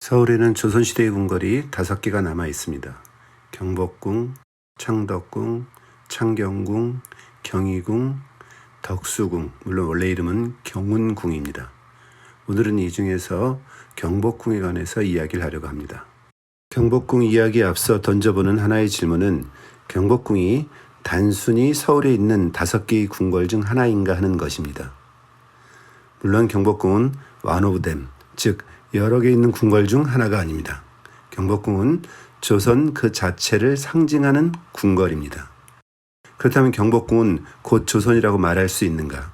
서울에는 조선시대의 궁궐이 5개가 남아 있습니다. 경복궁, 창덕궁, 창경궁, 경희궁, 덕수궁, 물론 원래 이름은 경운궁입니다. 오늘은 이 중에서 경복궁에 관해서 이야기를 하려고 합니다. 경복궁 이야기에 앞서 던져보는 하나의 질문은 경복궁이 단순히 서울에 있는 5개의 궁궐 중 하나인가 하는 것입니다. 물론 경복궁은 one of them, 즉 여러 개 있는 궁궐 중 하나가 아닙니다. 경복궁은 조선 그 자체를 상징하는 궁궐입니다. 그렇다면 경복궁은 곧 조선이라고 말할 수 있는가?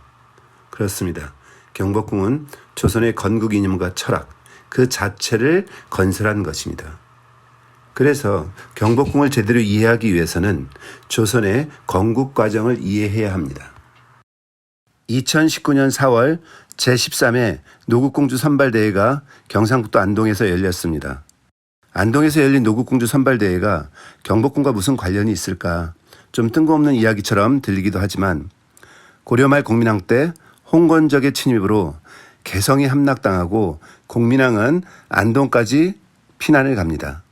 그렇습니다. 경복궁은 조선의 건국 이념과 철학, 그 자체를 건설한 것입니다. 그래서 경복궁을 제대로 이해하기 위해서는 조선의 건국 과정을 이해해야 합니다. 2019년 4월 제13회 노국공주 선발대회가 경상북도 안동에서 열렸습니다. 안동에서 열린 노국공주 선발대회가 경복궁과 무슨 관련이 있을까? 좀 뜬금없는 이야기처럼 들리기도 하지만 고려 말 공민왕 때 홍건적의 침입으로 개성이 함락당하고 공민왕은 안동까지 피난을 갑니다.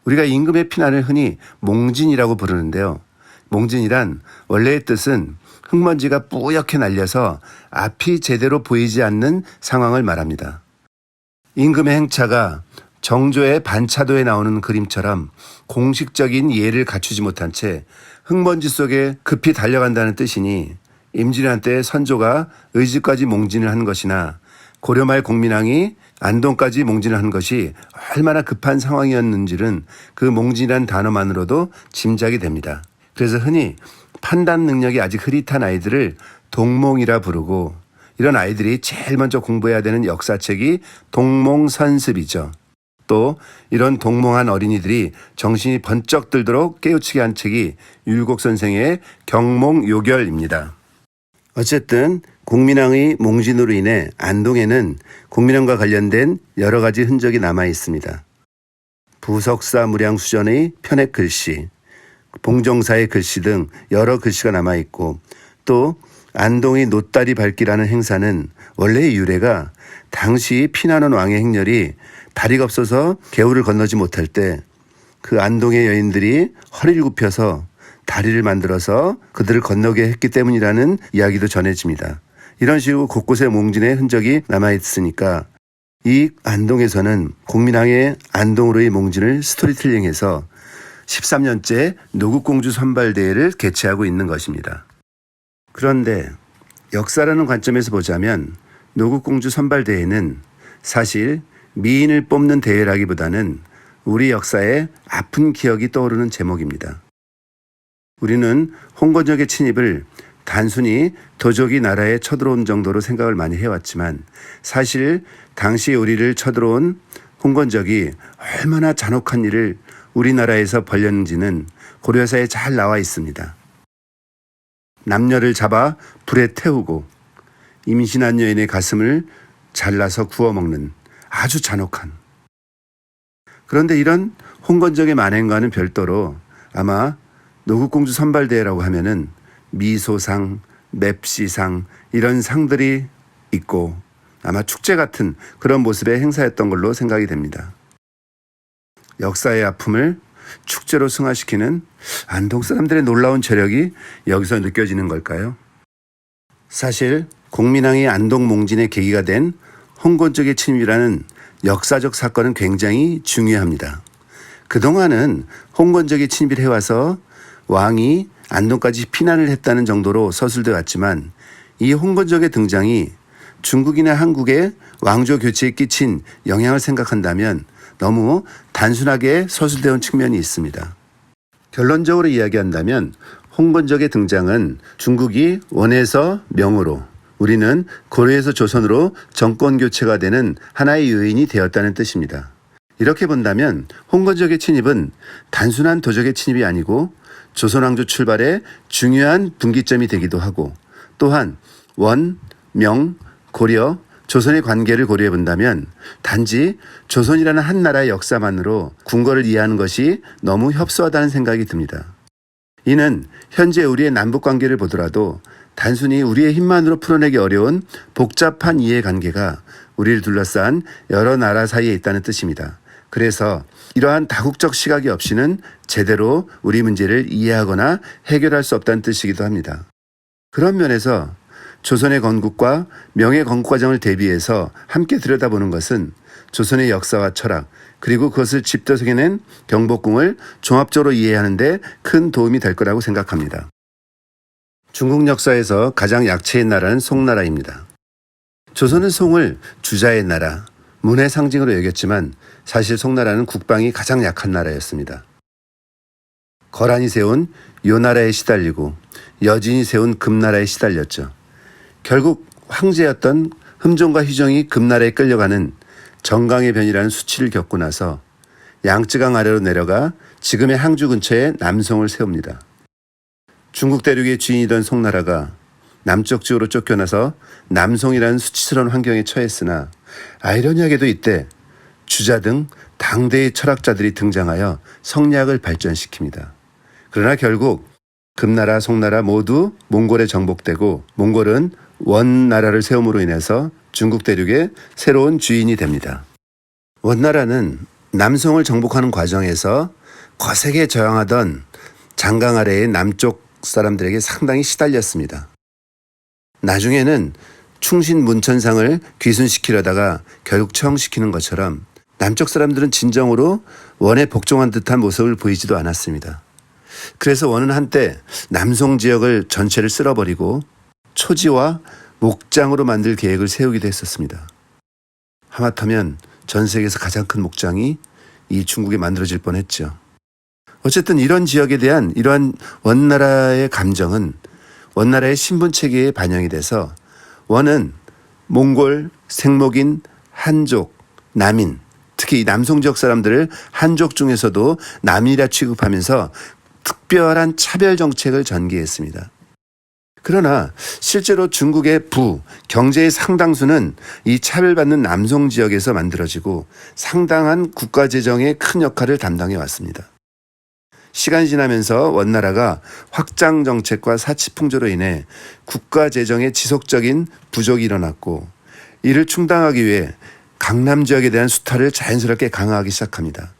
우리가 임금의 피난을 흔히 몽진이라고 부르는데요. 몽진이란 원래의 뜻은 흙먼지가 뿌옇게 날려서 앞이 제대로 보이지 않는 상황을 말합니다. 임금의 행차가 정조의 반차도에 나오는 그림처럼 공식적인 예를 갖추지 못한 채 흙먼지 속에 급히 달려간다는 뜻이니 임진왜란 때 선조가 의주까지 몽진을 한 것이나 고려 말 공민왕이 안동까지 몽진을 한 것이 얼마나 급한 상황이었는지는 그 몽진이라는 단어만으로도 짐작이 됩니다. 그래서 흔히 판단 능력이 아직 흐릿한 아이들을 동몽이라 부르고 이런 아이들이 제일 먼저 공부해야 되는 역사책이 동몽선습이죠. 또 이런 동몽한 어린이들이 정신이 번쩍 들도록 깨우치게 한 책이 율곡 선생의 경몽요결입니다. 어쨌든 공민왕의 몽진으로 인해 안동에는 공민왕과 관련된 여러 가지 흔적이 남아 있습니다. 부석사 무량수전의 편액 글씨, 봉정사의 글씨 등 여러 글씨가 남아있고 또 안동의 노다리 밟기라는 행사는 원래의 유래가 당시 피난온 왕의 행렬이 다리가 없어서 개울을 건너지 못할 때 그 안동의 여인들이 허리를 굽혀서 다리를 만들어서 그들을 건너게 했기 때문이라는 이야기도 전해집니다. 이런 식으로 곳곳에 몽진의 흔적이 남아있으니까 이 안동에서는 공민왕의 안동으로의 몽진을 스토리텔링해서 13년째 노국공주 선발대회를 개최하고 있는 것입니다. 그런데 역사라는 관점에서 보자면 노국공주 선발대회는 사실 미인을 뽑는 대회라기보다는 우리 역사의 아픈 기억이 떠오르는 제목입니다. 우리는 홍건적의 침입을 단순히 도적이 나라에 쳐들어온 정도로 생각을 많이 해왔지만 사실 당시 우리를 쳐들어온 홍건적이 얼마나 잔혹한 일을 우리나라에서 벌였는지는 고려사에 잘 나와 있습니다. 남녀를 잡아 불에 태우고 임신한 여인의 가슴을 잘라서 구워 먹는 아주 잔혹한. 그런데 이런 홍건적의 만행과는 별도로 아마 노국공주 선발대회라고 하면은 미소상, 맵시상 이런 상들이 있고 아마 축제 같은 그런 모습의 행사였던 걸로 생각이 됩니다. 역사의 아픔을 축제로 승화시키는 안동 사람들의 놀라운 저력이 여기서 느껴지는 걸까요? 사실 공민왕이 안동 몽진의 계기가 된 홍건적의 침입이라는 역사적 사건은 굉장히 중요합니다. 그동안은 홍건적의 침입을 해와서 왕이 안동까지 피난을 했다는 정도로 서술되어 왔지만 이 홍건적의 등장이 중국이나 한국의 왕조 교체에 끼친 영향을 생각한다면 너무 단순하게 서술되어 온 측면이 있습니다. 결론적으로 이야기한다면 홍건적의 등장은 중국이 원에서 명으로 우리는 고려에서 조선으로 정권 교체가 되는 하나의 요인이 되었다는 뜻입니다. 이렇게 본다면 홍건적의 침입은 단순한 도적의 침입이 아니고 조선왕조 출발의 중요한 분기점이 되기도 하고 또한 원, 명, 고려, 조선의 관계를 고려해 본다면 단지 조선이라는 한 나라의 역사만으로 궁궐을 이해하는 것이 너무 협소하다는 생각이 듭니다. 이는 현재 우리의 남북관계를 보더라도 단순히 우리의 힘만으로 풀어내기 어려운 복잡한 이해관계가 우리를 둘러싼 여러 나라 사이에 있다는 뜻입니다. 그래서 이러한 다국적 시각이 없이는 제대로 우리 문제를 이해하거나 해결할 수 없다는 뜻이기도 합니다. 그런 면에서 조선의 건국과 명의 건국 과정을 대비해서 함께 들여다보는 것은 조선의 역사와 철학, 그리고 그것을 짚어서겨낸 경복궁을 종합적으로 이해하는 데 큰 도움이 될 거라고 생각합니다. 중국 역사에서 가장 약체인 나라는 송나라입니다. 조선은 송을 주자의 나라, 문의 상징으로 여겼지만 사실 송나라는 국방이 가장 약한 나라였습니다. 거란이 세운 요나라에 시달리고 여진이 세운 금나라에 시달렸죠. 결국 황제였던 흠종과 희종이 금나라에 끌려가는 정강의 변이라는 수치를 겪고 나서 양쯔강 아래로 내려가 지금의 항주 근처에 남송을 세웁니다. 중국 대륙의 주인이던 송나라가 남쪽 지역으로 쫓겨나서 남송이라는 수치스러운 환경에 처했으나 아이러니하게도 이때 주자 등 당대의 철학자들이 등장하여 성리학을 발전시킵니다. 그러나 결국 금나라, 송나라 모두 몽골에 정복되고 몽골은 원나라를 세움으로 인해서 중국 대륙의 새로운 주인이 됩니다. 원나라는 남송을 정복하는 과정에서 거세게 저항하던 장강 아래의 남쪽 사람들에게 상당히 시달렸습니다. 나중에는 충신 문천상을 귀순시키려다가 결국 처형시키는 것처럼 남쪽 사람들은 진정으로 원에 복종한 듯한 모습을 보이지도 않았습니다. 그래서 원은 한때 남송 지역을 전체를 쓸어버리고 초지와 목장으로 만들 계획을 세우기도 했었습니다. 하마터면 전 세계에서 가장 큰 목장이 이 중국에 만들어질 뻔했죠. 어쨌든 이런 지역에 대한 이러한 원나라의 감정은 원나라의 신분체계에 반영이 돼서 원은 몽골, 생목인, 한족, 남인, 특히 이 남송 지역 사람들을 한족 중에서도 남인이라 취급하면서 특별한 차별 정책을 전개했습니다. 그러나 실제로 중국의 경제의 상당수는 이 차별받는 남송 지역에서 만들어지고 상당한 국가 재정에 큰 역할을 담당해 왔습니다. 시간이 지나면서 원나라가 확장 정책과 사치풍조로 인해 국가 재정에 지속적인 부족이 일어났고 이를 충당하기 위해 강남 지역에 대한 수탈을 자연스럽게 강화하기 시작합니다.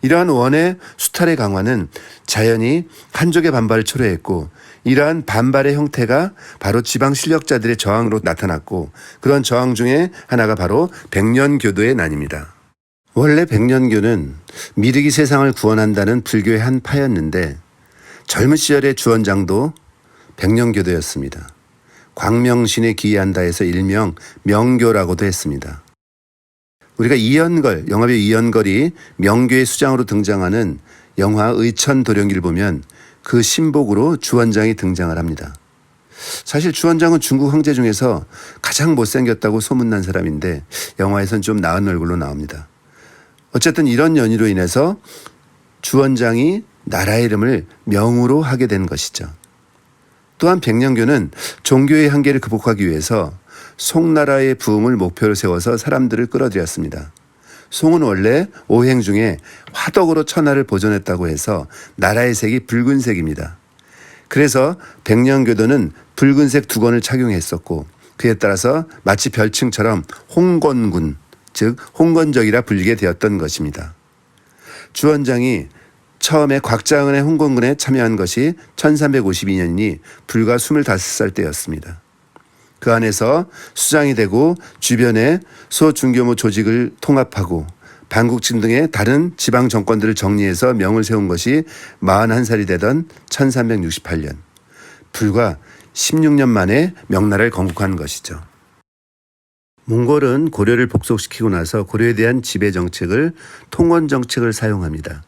이러한 원의 수탈의 강화는 자연히 한족의 반발을 초래했고 이러한 반발의 형태가 바로 지방 실력자들의 저항으로 나타났고 그런 저항 중에 하나가 바로 백년교도의 난입니다. 원래 백년교는 미륵이 세상을 구원한다는 불교의 한 파였는데 젊은 시절의 주원장도 백년교도였습니다. 광명신에 기이한다 해서 일명 명교라고도 했습니다. 우리가 이연걸, 영화배우 이연걸이 명교의 수장으로 등장하는 영화 의천도령기를 보면 그 신복으로 주원장이 등장을 합니다. 사실 주원장은 중국 황제 중에서 가장 못생겼다고 소문난 사람인데 영화에선 좀 나은 얼굴로 나옵니다. 어쨌든 이런 연유로 인해서 주원장이 나라의 이름을 명으로 하게 된 것이죠. 또한 백년교는 종교의 한계를 극복하기 위해서 송나라의 부흥을 목표로 세워서 사람들을 끌어들였습니다. 송은 원래 오행 중에 화덕으로 천하를 보존했다고 해서 나라의 색이 붉은색입니다. 그래서 백년교도는 붉은색 두건을 착용했었고 그에 따라서 마치 별칭처럼 홍건군, 즉 홍건적이라 불리게 되었던 것입니다. 주원장이 처음에 곽장은의 홍건군에 참여한 것이 1352년이니 불과 25살 때였습니다. 그 안에서 수장이 되고 주변에 소중규모 조직을 통합하고 반국진 등의 다른 지방 정권들을 정리해서 명을 세운 것이 41살이 되던 1368년. 불과 16년 만에 명나라를 건국한 것이죠. 몽골은 고려를 복속시키고 나서 고려에 대한 지배 정책을 통원 정책을 사용합니다.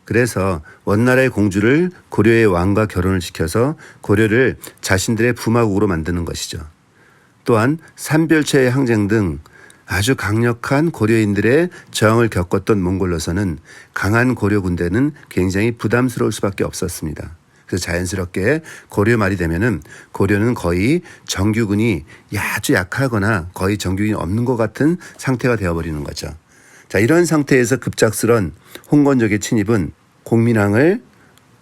그래서 원나라의 공주를 고려의 왕과 결혼을 시켜서 고려를 자신들의 부마국으로 만드는 것이죠. 또한 삼별체의 항쟁 등 아주 강력한 고려인들의 저항을 겪었던 몽골로서는 강한 고려 군대는 굉장히 부담스러울 수밖에 없었습니다. 그래서 자연스럽게 고려 말이 되면은 고려는 거의 정규군이 아주 약하거나 거의 정규군이 없는 것 같은 상태가 되어버리는 거죠. 자, 이런 상태에서 급작스런 홍건적의 침입은 공민왕을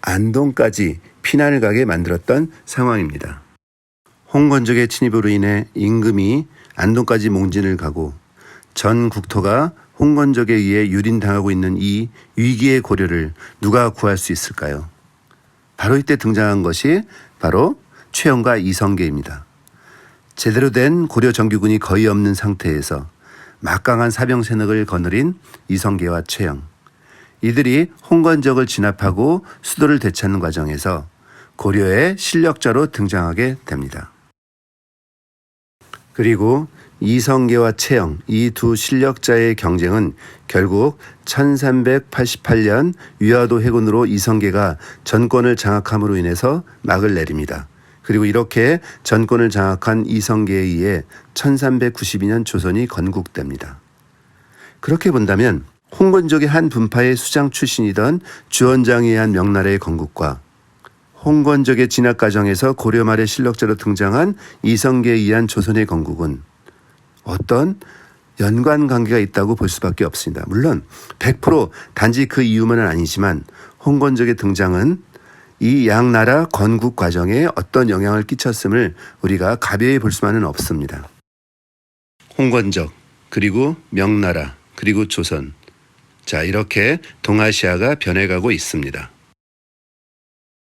안동까지 피난을 가게 만들었던 상황입니다. 홍건적의 침입으로 인해 임금이 안동까지 몽진을 가고 전 국토가 홍건적에 의해 유린당하고 있는 이 위기의 고려를 누가 구할 수 있을까요? 바로 이때 등장한 것이 바로 최영과 이성계입니다. 제대로 된 고려 정규군이 거의 없는 상태에서 막강한 사병세력을 거느린 이성계와 최영. 이들이 홍건적을 진압하고 수도를 되찾는 과정에서 고려의 실력자로 등장하게 됩니다. 그리고 이성계와 최영, 이 두 실력자의 경쟁은 결국 1388년 위화도 해군으로 이성계가 전권을 장악함으로 인해서 막을 내립니다. 그리고 이렇게 전권을 장악한 이성계에 의해 1392년 조선이 건국됩니다. 그렇게 본다면 홍건적의 한 분파의 수장 출신이던 주원장에 의한 명나라의 건국과 홍건적의 진압 과정에서 고려 말의 실력자로 등장한 이성계에 의한 조선의 건국은 어떤 연관관계가 있다고 볼 수밖에 없습니다. 물론 100% 단지 그 이유만은 아니지만 홍건적의 등장은 이 양 나라 건국 과정에 어떤 영향을 끼쳤음을 우리가 가벼이 볼 수만은 없습니다. 홍건적, 그리고 명나라, 그리고 조선. 자, 이렇게 동아시아가 변해가고 있습니다.